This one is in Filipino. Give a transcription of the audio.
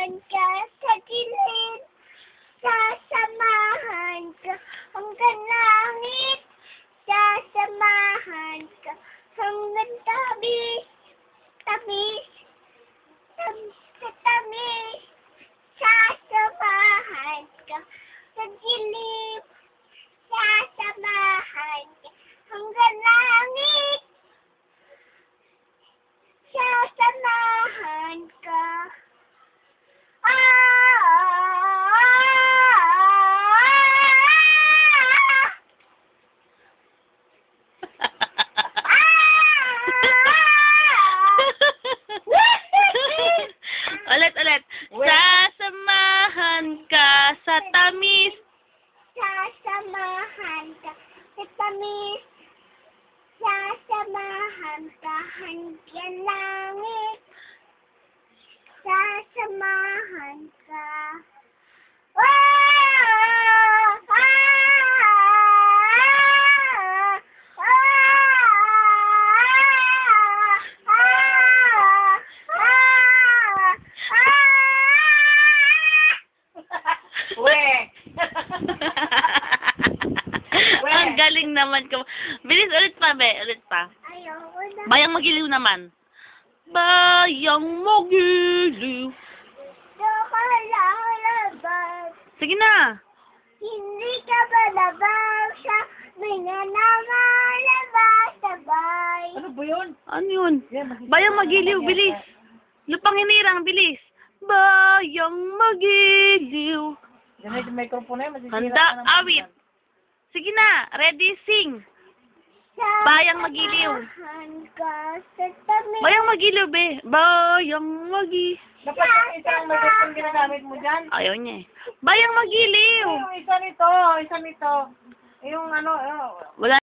Sasamahan ka sa dilim, sasamahan ka hanggang langit, sasamahan ka hanggang tamis, tamis, tamis sa tamis, sasamahan ka sa dilim, sasamahan ka hanggang langit, sasamahan ka. Ulit. Sasamahan ka sa tamis. Sasamahan ka sa tamis. Sasamahan ka hanggang langit. Sasamahan ka. Ang galing naman ko. Bilis, ulit pa, be. Ulit pa. Ayoko na. Bayang Magiliw naman. Bayang Magiliw. Nakalabas. Sige na. Hindi ka ba labas sa mga nakalabas sabay? Ano ba yun? Ano yun? Bayang Magiliw, bilis. Lupang Hinirang, bilis. Bayang Magiliw. Yan ay microphone na yun. masisira Handa, ka naman awit. yan. Sige na, ready, sing. Bayang Magiliw. Sasamahan ka sa tamis. Bayang Magiliw, be. Bayang Magiliw. Dapat yung isang microphone ginagamit mo dyan. Ayaw niya eh. Bayang Magiliw. Yung isa nito. Yung ano, Wala